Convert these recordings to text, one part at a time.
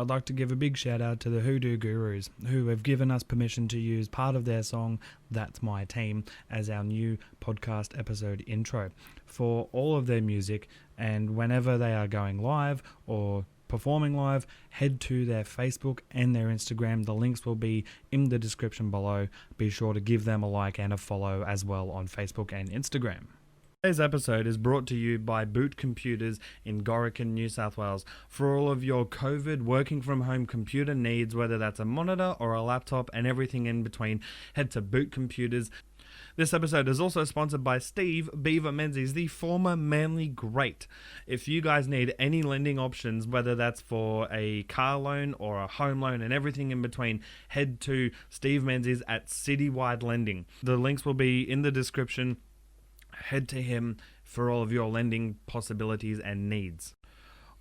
I'd like to give a big shout out to the Hoodoo Gurus, who have given us permission to use part of their song, That's My Team, as our new podcast episode intro for all of their music. And whenever they are going live or performing live, head to their Facebook and their Instagram. The links will be in the description below. Be sure to give them a like and a follow as well on Facebook and Instagram. Today's episode is brought to you by Boot Computers in Gorican, New South Wales. For all of your COVID working from home computer needs, whether that's a monitor or a laptop and everything in between, head to Boot Computers. This episode is also sponsored by Steve Beaver MENZIES, the former Manly great. If you guys need any lending options, whether that's for a car loan or a home loan and everything in between, head to Steve MENZIES at Citywide Lending. The links will be in the description. Head to him for all of your lending possibilities and needs.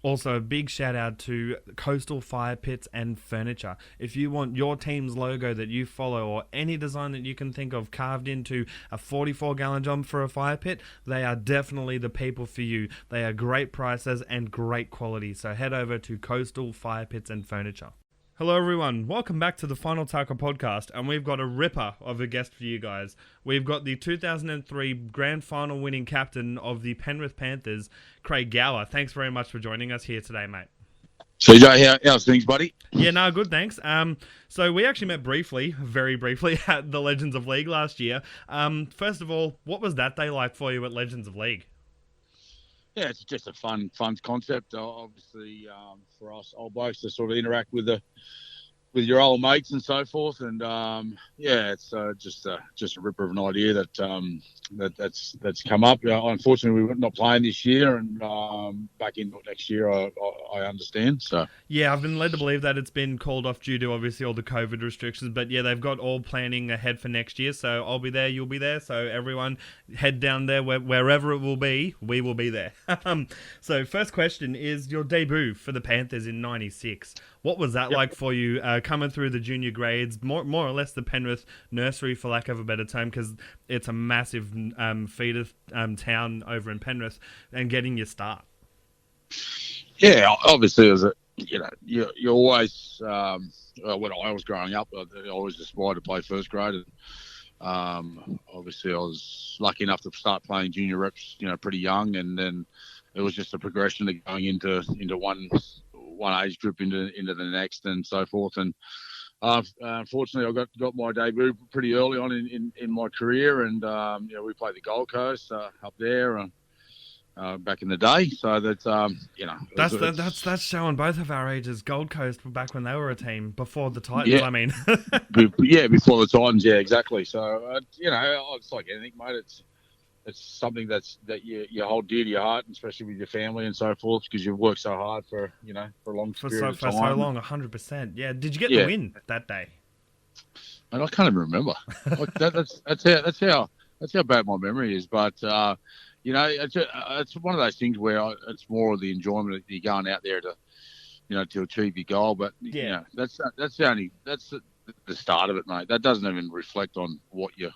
Also, a big shout out to Coastal Fire Pits and Furniture. If you want your team's logo that you follow or any design that you can think of carved into a 44-gallon drum for a fire pit, they are definitely the people for you. They are great prices and great quality. So head over to Coastal Fire Pits and Furniture. Hello everyone, welcome back to the Final Tackle podcast, and we've got a ripper of a guest for you guys. We've got the 2003 Grand Final winning captain of the Penrith Panthers, Craig Gower. Thanks very much for joining us here today, mate. CJ, how's things, buddy? Yeah, no, good, thanks. So we actually met briefly, very briefly, at the Legends of League last year. First of all, what was that day like for you at Legends of League? Yeah, it's just a fun concept. Obviously, for us old blokes to sort of interact with your old mates and so forth, and it's just a ripper of an idea that's come up. Unfortunately, we're not playing this year, and back in next year, I understand. So yeah, I've been led to believe that it's been called off due to obviously all the COVID restrictions, but yeah, they've got all planning ahead for next year. So I'll be there, you'll be there. So everyone head down there wherever it will be, we will be there. So first question is your debut for the Panthers in '96. What was that like for you, coming through the junior grades, more or less the Penrith nursery, for lack of a better term, because it's a massive feeder town over in Penrith, and getting your start? Yeah, obviously, it was you always, when I was growing up, I always aspired to play first grade. And, obviously, I was lucky enough to start playing junior reps, pretty young, and then it was just a progression of going into one age group into the next and so forth. And unfortunately, I got my debut pretty early on in my career, and we played the Gold Coast up there back in the day. So that's showing both of our ages. Gold Coast back when they were a team before the Titans. Yeah. I mean, before the Titans. Yeah, exactly. So it's like anything, mate. It's something that you hold dear to your heart, especially with your family and so forth, because you've worked so hard for a long period of time. For so long, 100%. Yeah. Did you get the win that day? And I can't even remember. That's how bad my memory is. But it's one of those things where it's more of the enjoyment of you going out there to achieve your goal. But that's the start of it, mate. That doesn't even reflect on what your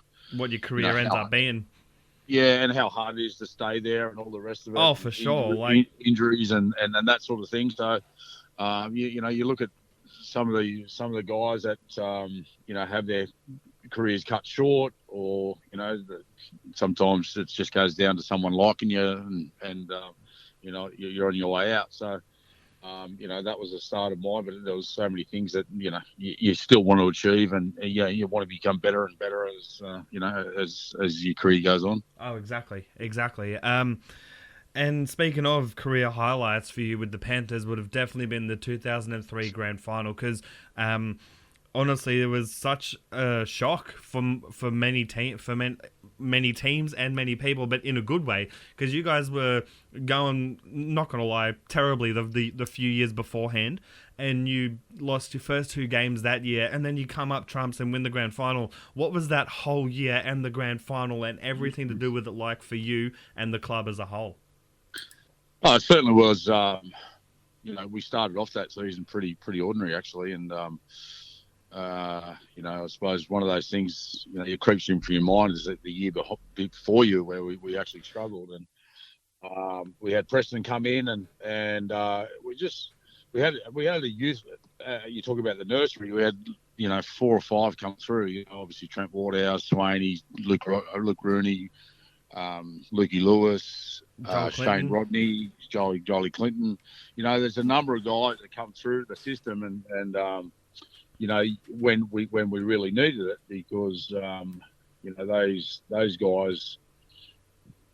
career ends up being. Yeah, and how hard it is to stay there and all the rest of it. Oh, for sure. Injuries and that sort of thing. So, you look at some of the guys that have their careers cut short, or sometimes it just goes down to someone liking you, and you're on your way out. So. That was the start of mine, but there was so many things that you still want to achieve, and you want to become better and better as your career goes on. Oh, exactly. And speaking of career highlights for you with the Panthers, would have definitely been the 2003 Grand Final, because honestly, it was such a shock for many teams and many people, but in a good way, because you guys were going, not gonna lie, terribly the few years beforehand, and you lost your first two games that year, and then you come up trumps and win the Grand Final. What was that whole year and the Grand Final and everything to do with it like for you and the club as a whole? Oh, it certainly was. We started off that season pretty ordinary, actually, and I suppose one of those things, it creeps in for your mind is that the year before you, where we actually struggled, and we had Preston come in, and we we had a youth. You talk about the nursery. We had 4 or 5 come through. Obviously Trent Wardhouse, Swaney, Luke Rooney, Lukey Lewis, Shane Rodney, Jolly Clinton. There's a number of guys that come through the system, and when we really needed it, because those guys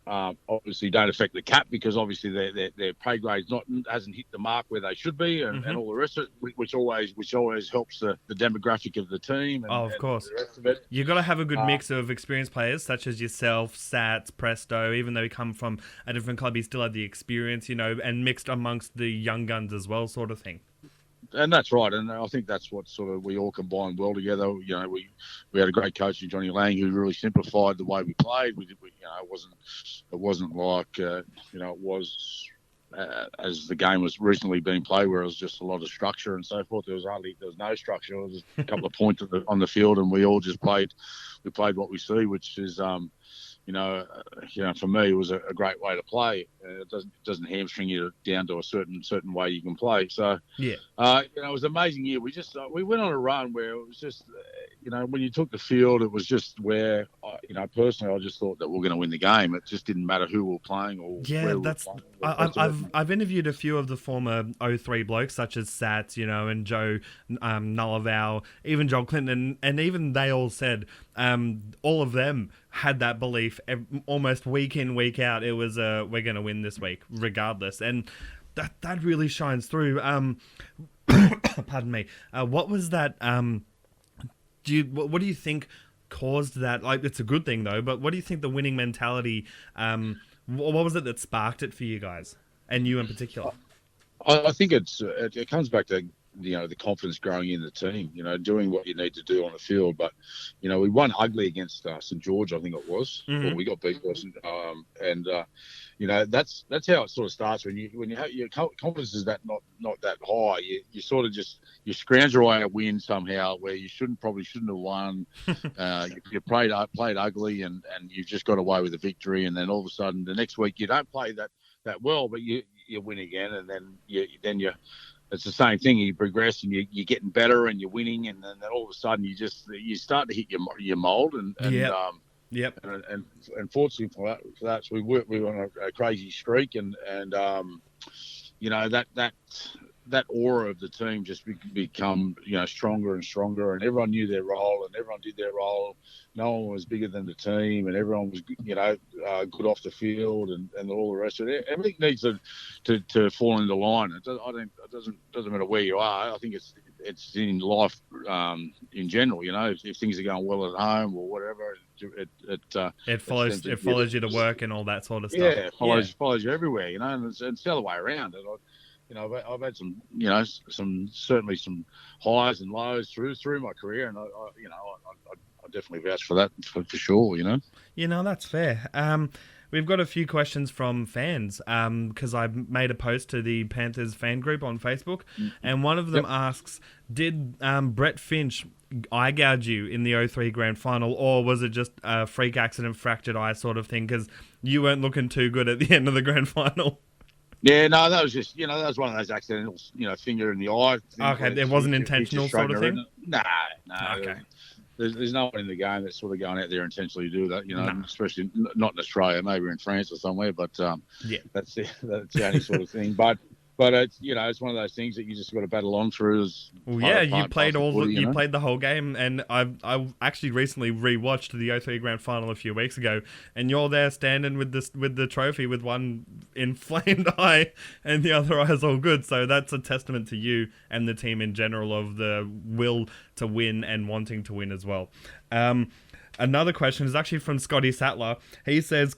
obviously don't affect the cap, because obviously their pay grade hasn't hit the mark where they should be, and all the rest of it, which always helps the demographic of the team. And, of course, the rest of it. You've got to have a good mix of experienced players such as yourself, Sats, Presto. Even though he come from a different club, he still had the experience, and mixed amongst the young guns as well, sort of thing. And that's right, and I think that's what sort of we all combined well together. We had a great coach in Johnny Lang who really simplified the way we played. It wasn't like it was as the game was recently being played, where it was just a lot of structure and so forth. There was no structure. It was just a couple of points on the field, and we all just played. We played what we see, which is for me, it was a great way to play. It doesn't hamstring you down to a certain way you can play. So yeah, it was an amazing year. We went on a run where it was just when you took the field, it was just where personally I just thought that we were going to win the game. It just didn't matter who we were playing or where we were playing. I've interviewed a few of the former 03 blokes such as Sats, and Joe Nullival, even Joel Clinton, and even they all said all of them had that belief almost week in, week out. It was we're going to win this week regardless, and that really shines through. Pardon me. What was that? What do you think caused that? Like, it's a good thing though, but what do you think the winning mentality? What was it that sparked it for you guys, and you in particular? I think it comes back to the confidence growing in the team, doing what you need to do on the field. But we won ugly against St George, I think it was, or we got beat, that's how it sort of starts when you have your confidence is that not that high. You sort of just scrounge your way a win somehow where you probably shouldn't have won. You played ugly, and you've just got away with the victory, and then all of a sudden the next week you don't play that well, but you win again, and then you. It's the same thing. You progress, and you're getting better, and you're winning, and then all of a sudden you start to hit your mold, and yep. And fortunately for that, we were on a crazy streak, and that aura of the team just become stronger and stronger, and everyone knew their role, and everyone did their role. No one was bigger than the team, and everyone was good off the field, and all the rest of it. Everything needs to fall into line. It doesn't matter where you are. I think it's in life in general. If things are going well at home or whatever, it follows you to work and all that sort of stuff. Yeah, it follows you everywhere. And it's the other way around. I've had some certainly some highs and lows through my career, and I definitely vouch for that for sure. That's fair. We've got a few questions from fans because I made a post to the Panthers fan group on Facebook, and one of them asks, did Brett Finch eye gouge you in the 03 grand final, or was it just a freak accident, fractured eye sort of thing, because you weren't looking too good at the end of the grand final? Yeah, no, that was just, that was one of those accidental, finger in the eye. Okay, it wasn't intentional sort of thing? No. Okay. There's no one in the game that's sort of going out there intentionally to do that, especially not in Australia, maybe in France or somewhere, but that's the only sort of thing. But it's it's one of those things that you just got to battle on through. You played played the whole game, and I actually recently rewatched the 03 grand final a few weeks ago, and you're there standing with the trophy with one inflamed eye and the other eye's all good. So that's a testament to you and the team in general of the will to win and wanting to win as well. Another question is actually from Scotty Sattler. He says,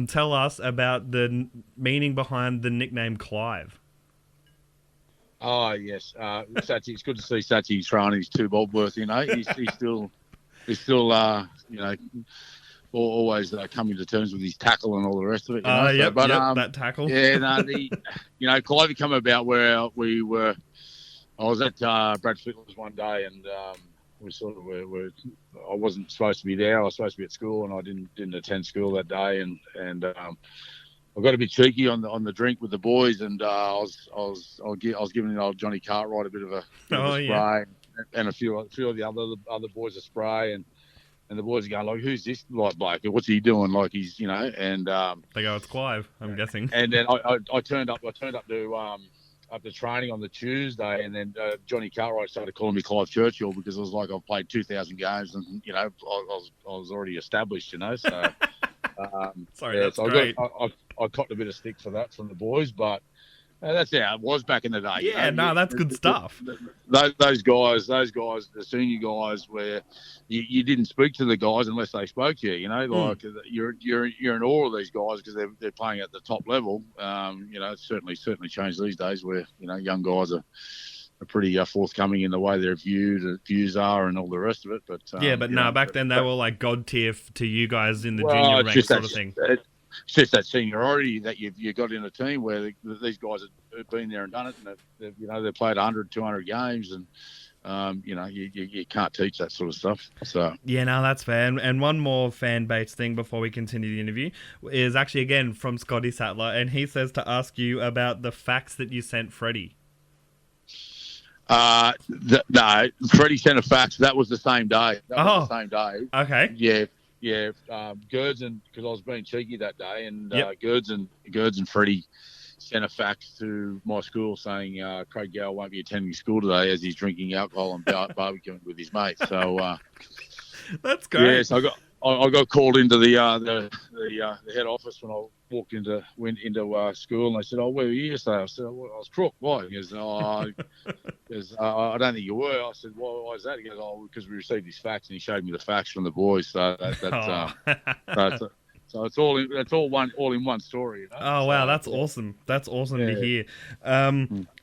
tell us about the meaning behind the nickname Clive. Oh yes, Sachi. It's good to see Sachi throwing his 2 bob worth. He's still always coming to terms with his tackle and all the rest of it. That tackle. Yeah, no, Clive come about where I was at Brad Fittler's one day, and we sort of were. I wasn't supposed to be there. I was supposed to be at school, and I didn't attend school that day, and I got a bit cheeky on the drink with the boys, and I was giving the old Johnny Cartwright a bit of a spray, yeah. and a few of the other boys a spray, and the boys are going like, "Who's this like bloke? What's he doing? Like he's and They go, it's Clive, I'm guessing. and then I turned up to training on the Tuesday, and then Johnny Cartwright started calling me Clive Churchill because I was like, I've played 2,000 games, and I was already established, so. Sorry, that's great. I copped a bit of stick for that from the boys, but that's how it was back in the day. Yeah, that's good stuff. Those guys, the senior guys, where you didn't speak to the guys unless they spoke to you. Like you're in awe of these guys because they're playing at the top level. It's certainly changed these days where young guys are pretty forthcoming in the way their views are and all the rest of it. But back then they were like god tier to you guys in the junior ranks sort of thing. It's just that seniority that you got in a team where these guys have been there and done it, and they've played 100, 200 games, and you can't teach that sort of stuff. So that's fair. And one more fan base thing before we continue the interview is actually again from Scotty Sattler, and he says to ask you about the fax that you sent Freddie. No, Freddie sent a fax. That was the same day. Was the same day. Okay. Yeah. Gerds, and because I was being cheeky that day, and Gerds and Freddie sent a fax to my school saying Craig Gower won't be attending school today as he's drinking alcohol and barbecuing with his mates. So that's great. Yeah, so I got called into the head office when I went into school, and they said, "Oh, where were you yesterday?" I said, "Oh, I was crook." Why? He goes, "I don't think you were." I said, "Why is that?" He goes, "Oh, because we received his fax," and he showed me the fax from the boys. So so it's all in one story. Oh wow, that's awesome. That's awesome to hear.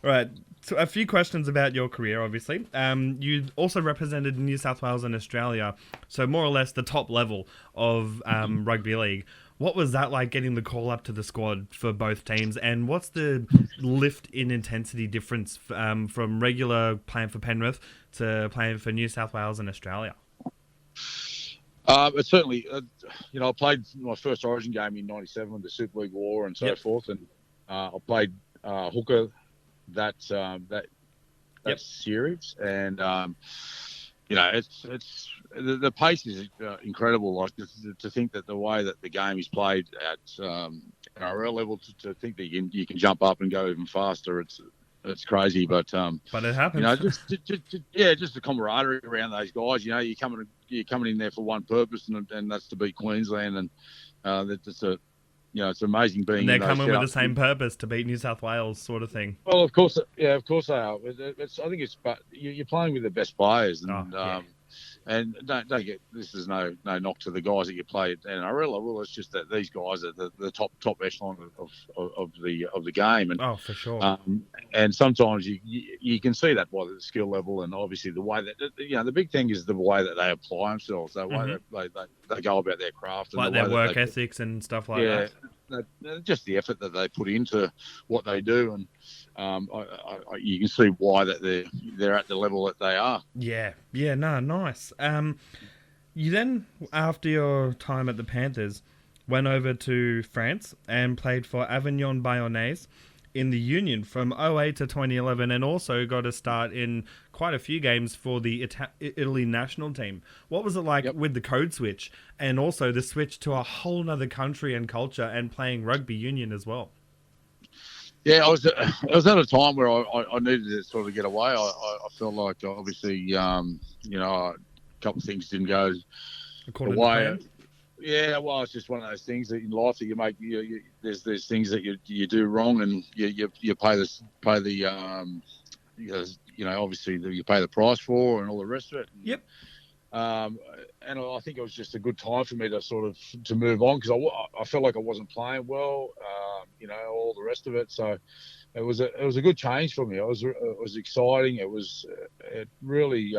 Right. So a few questions about your career, obviously. You also represented New South Wales and Australia, so more or less the top level of rugby league. What was that like, getting the call up to the squad for both teams, and what's the lift in intensity difference from regular playing for Penrith to playing for New South Wales and Australia? It's certainly, I played my first Origin game in '97 with the Super League War and so forth, and I played hooker that series, and it's the pace is incredible. Like to think that the way that the game is played at NRL level, to think that you can jump up and go even faster, it's crazy. But it happens. Just the camaraderie around those guys. You're coming in there for one purpose, and that's to beat Queensland, and it's amazing being. And they're coming with the same purpose, to beat New South Wales, sort of thing. Well, of course they are. I think but you're playing with the best players, and and don't get, this is no knock to the guys that you play at NRL level. It's just that these guys are the top echelon of the game, and for sure. And sometimes you can see that by the skill level, and obviously the way that the big thing is the way that they apply themselves, the way that they go about their craft, and like their work ethics and stuff like that. Just the effort that they put into what they do, and you can see why that they're at the level that they are. Nice. You then, after your time at the Panthers, went over to France and played for Avignon Bayonnais in the Union from 2008 to 2011, and also got a start in quite a few games for the Italy national team. What was it like with the code switch, and also the switch to a whole other country and culture, and playing rugby union as well? Yeah, I was at a time where I needed to sort of get away. I felt like obviously a couple of things didn't go according the way. To plan. Yeah, well, it's just one of those things that in life that you make. There's things that you do wrong, and you pay the obviously you pay the price for, and all the rest of it. And, and I think it was just a good time for me to sort of to move on, because I felt like I wasn't playing well, all the rest of it. So it was a good change for me. It was exciting. It really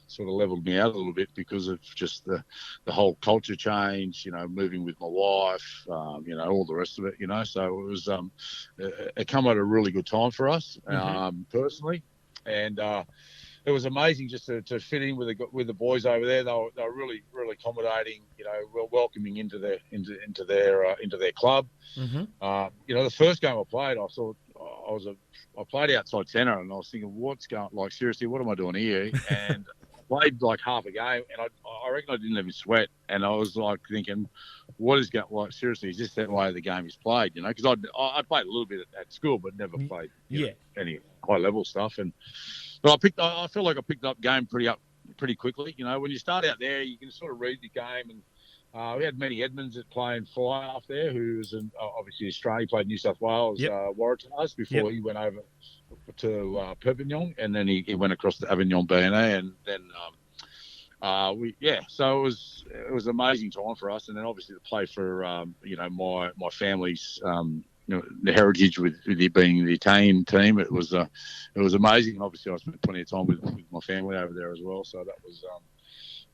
sort of leveled me out a little bit because of just the whole culture change. Moving with my wife, all the rest of it. So it was it come at a really good time for us personally, and. it was amazing just to fit in with the boys over there. They were really accommodating, welcoming into their club. Mm-hmm. The first game I played, I thought I played outside centre, and I was thinking, what's going, like, seriously, what am I doing here? And I played like half a game, and I reckon I didn't even sweat, and I was like thinking, what is going, like, seriously, is this the way the game is played? Because I played a little bit at school, but never played any high level stuff, but I feel like I picked up game pretty quickly. When you start out there, you can sort of read the game, and we had Matty Edmonds that playing fly half there, who was obviously Australia. He played New South Wales Waratahs before he went over to Perpignan, and then he went across to Avignon BNA, and then so it was an amazing time for us, and then obviously to play for my family's the heritage with it being the Attained team. It was amazing, and obviously I spent plenty of time with my family over there as well, so that was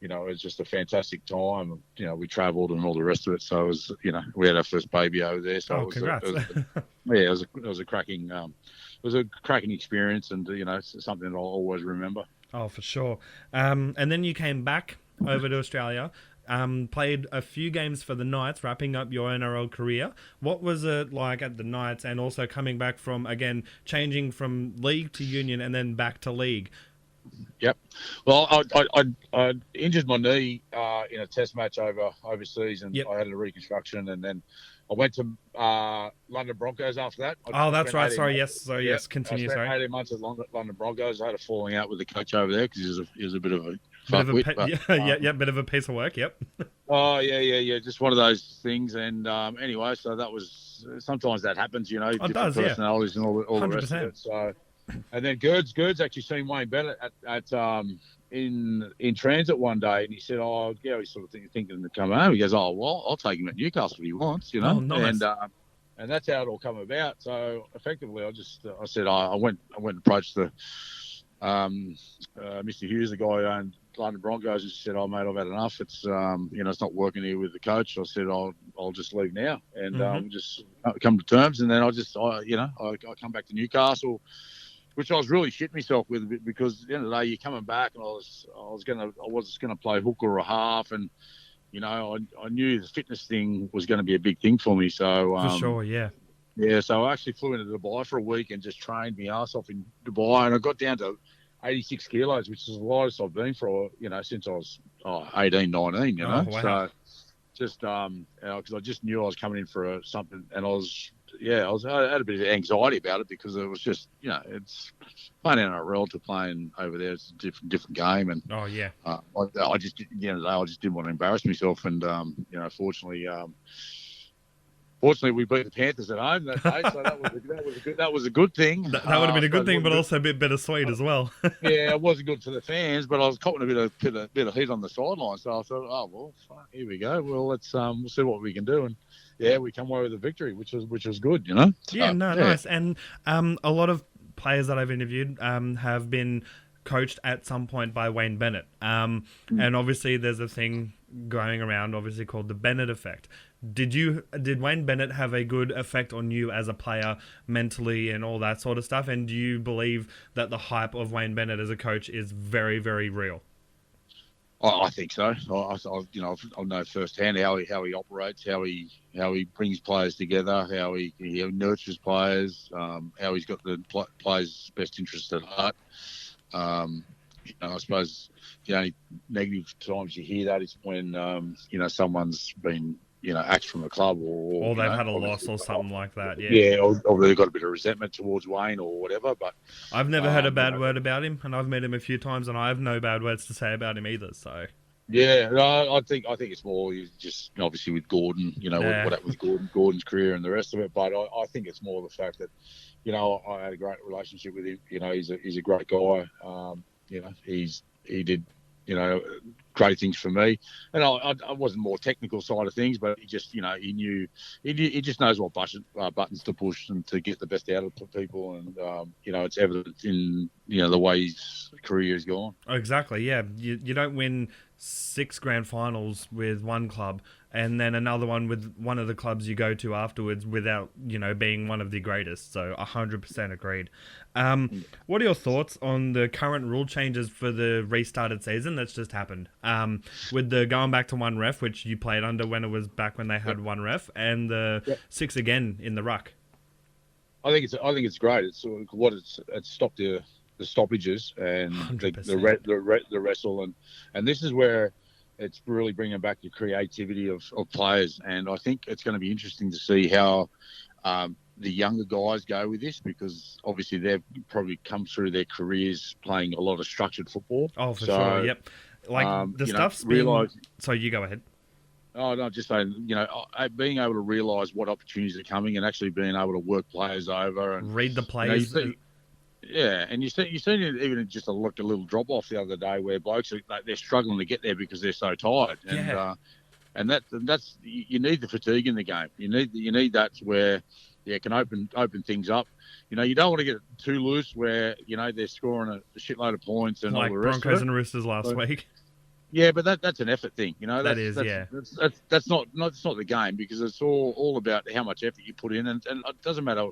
it was just a fantastic time. We travelled and all the rest of it. So it was, we had our first baby over there. So congrats. It was a cracking, experience, and something that I'll always remember. Oh, for sure. And then you came back over to Australia, played a few games for the Knights, wrapping up your NRL career. What was it like at the Knights, and also coming back from, again, changing from league to union and then back to league? Yep. Well, I injured my knee in a test match overseas, and I had a reconstruction, and then I went to London Broncos after that. That's right. Sorry, yes. Continue. I spent 18 months at London Broncos. I had a falling out with the coach over there because he was a bit of a fuckwit. Bit of a piece of work. Yep. Oh yeah. Just one of those things, and anyway, so that was, sometimes that happens, different personalities and all the rest of it. So. And then Gerds actually seen Wayne Bennett at in transit one day, and he said, he's sort of thinking to come home. He goes, well, I'll take him at Newcastle if he wants, Oh, nice. And that's how it all come about. So effectively, I said I went and approached the Mr. Hughes, the guy who owned London Broncos, and said, mate, I've had enough. It's it's not working here with the coach. I said, I'll just leave now, and just come to terms. And then I come back to Newcastle, which I was really shitting myself with, because at the end of the day, you're coming back, and I was gonna play hook or a half, and I knew the fitness thing was going to be a big thing for me. So for sure, yeah. Yeah, so I actually flew into Dubai for a week and just trained my ass off in Dubai, and I got down to 86 kilos, which is the lightest I've been for since I was 18, 19. Wow. So just because I just knew I was coming in for something, and I had a bit of anxiety about it, because it was just, it's playing NRL to playing over there. It's a different game, and I just, at the end of the day, I just didn't want to embarrass myself, and fortunately we beat the Panthers at home that day, so that was a good thing. That would have been a good thing, but also a bit bittersweet as well. Yeah, it wasn't good for the fans, but I was copping a bit of heat on the sideline, so I thought, here we go. Well, let's we'll see what we can do, and we come away with a victory, which was good, Nice. And a lot of players that I've interviewed have been coached at some point by Wayne Bennett, and obviously there's a thing going around, obviously, called the Bennett effect. Did Wayne Bennett have a good effect on you as a player, mentally and all that sort of stuff? And do you believe that the hype of Wayne Bennett as a coach is very, very real? I think so. I know firsthand how he operates, how he brings players together, how he nurtures players, how he's got the players' best interests at heart. I suppose the only negative times you hear that is when someone's been axed from a club, or they've had a loss or something like that. Or they've got a bit of resentment towards Wayne or whatever. But I've never heard a bad word about him, and I've met him a few times, and I have no bad words to say about him either. So I think it's more just obviously with Gordon, what happened with Gordon's career and the rest of it. But I think it's more the fact that I had a great relationship with him. He's a great guy. He did great things for me, and I wasn't more technical side of things, but he just he just knows what buttons to push and to get the best out of people, and it's evident in the way he's career is gone. Exactly, yeah. You don't win 6 grand finals with one club and then another one with one of the clubs you go to afterwards without, being one of the greatest. So 100% agreed. What are your thoughts on the current rule changes for the restarted season that's just happened? With the going back to one ref, which you played under when it was back when they had one ref, and the 6 again in the ruck. I think it's great. It's stopped the stoppages and the wrestle, and this is where it's really bringing back the creativity of players. And I think it's going to be interesting to see how the younger guys go with this, because obviously they've probably come through their careers playing a lot of structured football. Oh, for sure. Yep. Like the stuff's been. So you go ahead. Oh, no, just saying, being able to realise what opportunities are coming and actually being able to work players over and read the plays. And you seen it even just a little drop off the other day where blokes they're struggling to get there because they're so tired. And that's you need the fatigue in the game. You need that where it can open things up. You don't want to get too loose where they're scoring a shitload of points and like all the rest Broncos of it. and Roosters last week. Yeah, but that's an effort thing, That's not the game, because it's all about how much effort you put in, and it doesn't matter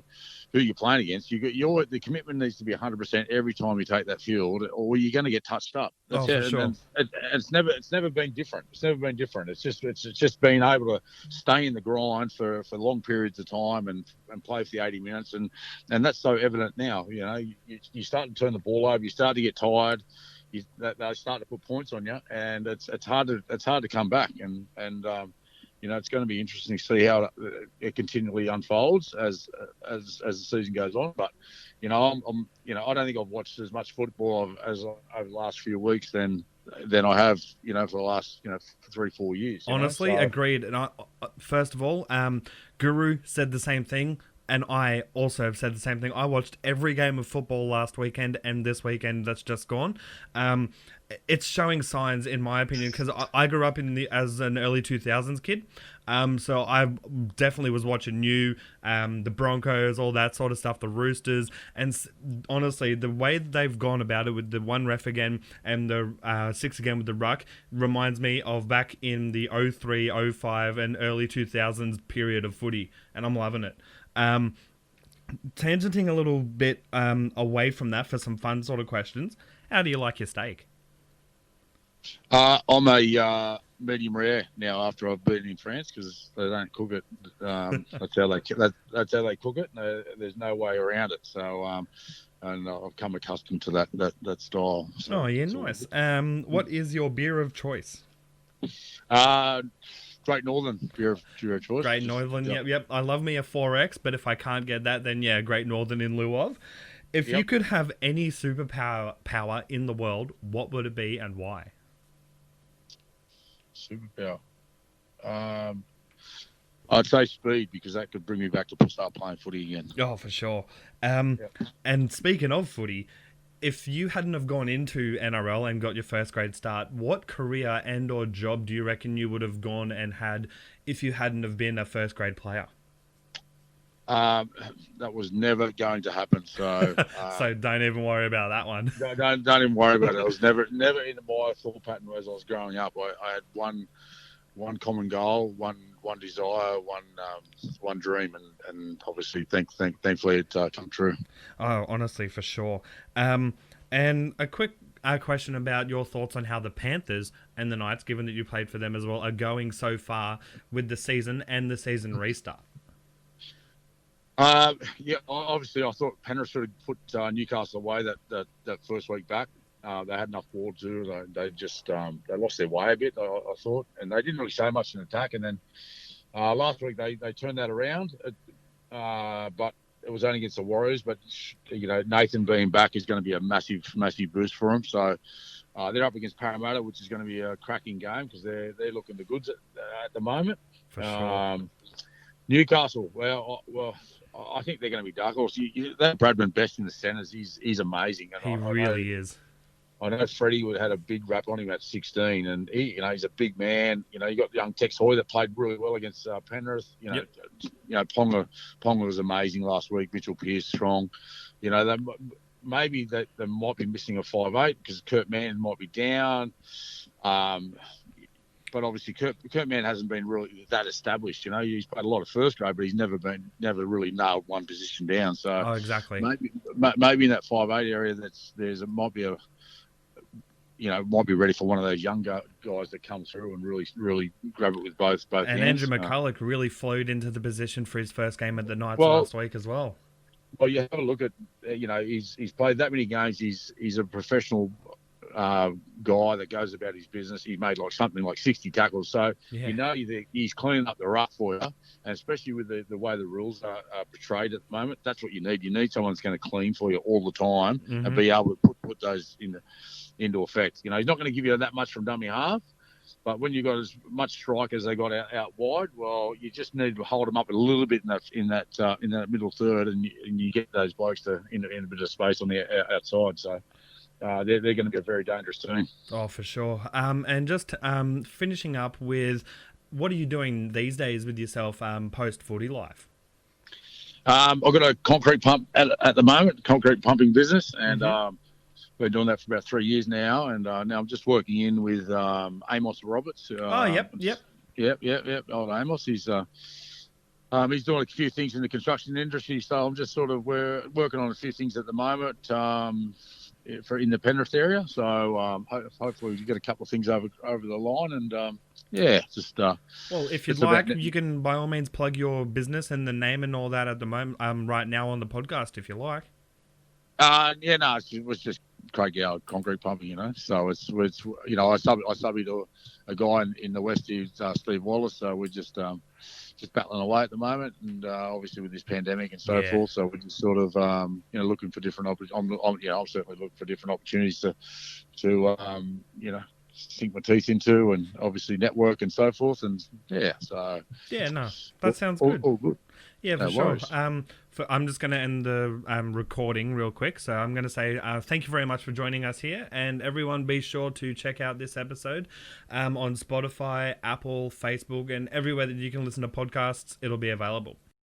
who you're playing against. The commitment needs to be 100% every time you take that field, or you're going to get touched up. That's for sure. And it's never been different. It's never been different. It's just being able to stay in the grind for long periods of time and play for the 80 minutes, and that's so evident now. You start to turn the ball over, you start to get tired. They start to put points on you, and it's hard to come back. And it's going to be interesting to see how it continually unfolds as the season goes on. But I don't think I've watched as much football as over the last few weeks than I have for the last 3-4 years. Honestly, agreed. And first of all, Guru said the same thing. And I also have said the same thing. I watched every game of football last weekend and this weekend that's just gone. It's showing signs, in my opinion, because I grew up as an early 2000s kid. So I definitely was watching the Broncos, all that sort of stuff, the Roosters. And honestly, the way that they've gone about it with the one ref again and the 6 again with the ruck reminds me of back in the 03, 05 and early 2000s period of footy. And I'm loving it. Tangenting a little bit away from that for some fun sort of questions. How do you like your steak? I'm a medium rare now after I've been in France, because they don't cook it. That's how they cook it. There's no way around it. So and I've come accustomed to that style. So, oh yeah, nice. What is your beer of choice? Great Northern beer of choice. Great Northern, yep. I love me a 4X, but if I can't get that, then Great Northern in lieu of. If you could have any superpower in the world, what would it be and why? Superpower. I'd say speed, because that could bring me back to start playing footy again. Oh, for sure. And speaking of footy, if you hadn't have gone into NRL and got your first grade start, what career and or job do you reckon you would have gone and had if you hadn't have been a first grade player? That was never going to happen. So, so don't even worry about that one. Don't even worry about it. It was never in my thought pattern as I was growing up. I had one common goal, one desire, one dream, and obviously thankfully it come true. Oh, honestly, for sure. And a quick question about your thoughts on how the Panthers and the Knights, given that you played for them as well, are going so far with the season and the season restart. Obviously I thought Penrith should have put Newcastle away that first week back. They had enough ball to. They just they lost their way a bit, I thought, and they didn't really show much in attack. And then last week they turned that around, but it was only against the Warriors. But Nathan being back is going to be a massive boost for them. So they're up against Parramatta, which is going to be a cracking game because they're looking the goods at the moment. For sure. Newcastle, well, I think they're going to be dark horse. That Bradman Best in the centres, he's amazing. And he really is. I know Freddie had a big rap on him at 16, and he's a big man. You got young Tex Hoy that played really well against Penrith. Ponga was amazing last week. Mitchell Pearce strong. maybe that they might be missing a 5'8" because Kurt Mann might be down. But obviously Kurt Mann hasn't been really that established. You know, he's played a lot of first grade, but he's never really nailed one position down. So exactly. Maybe in that 5'8" area, might be ready for one of those younger guys that come through and really grab it with both and hands. Andrew McCulloch really flowed into the position for his first game at the Knights last week as well. Well, you have a look at, he's played that many games. He's a professional guy that goes about his business. He made something like 60 tackles. So, he's cleaning up the rough for you. And especially with the way the rules are portrayed at the moment, that's what you need. You need someone that's going to clean for you all the time and be able to put those into effect. You know, he's not going to give you that much from dummy half. But when you've got as much strike as they got out wide, well, you just need to hold them up a little bit in that middle third, and you get those blokes in a bit of space on the outside. So they're going to be a very dangerous team. Oh, for sure. And just finishing up with, what are you doing these days with yourself post footy life? I've got a concrete pump at the moment, concrete pumping business, and been doing that for about 3 years now, and now I'm just working in with Amos Roberts. Yep. Old Amos. He's doing a few things in the construction industry, so I'm just sort of working on a few things at the moment in the Penrith area. So hopefully we get a couple of things over the line, and well, if you'd like, you can by all means plug your business and the name and all that at the moment, right now on the podcast, if you like. It was just Craig Gower concrete pumping, you know. So it's I subbed to a guy in the West who's Steve Wallace. So we're just battling away at the moment, and obviously with this pandemic and so forth. So we're just sort of looking for different opportunities. I'm certainly looking for different opportunities to sink my teeth into, and obviously network and so forth. And that sounds good. All good. Yeah, for sure. I'm just going to end the recording real quick. So I'm going to say thank you very much for joining us here. And everyone, be sure to check out this episode on Spotify, Apple, Facebook, and everywhere that you can listen to podcasts. It'll be available.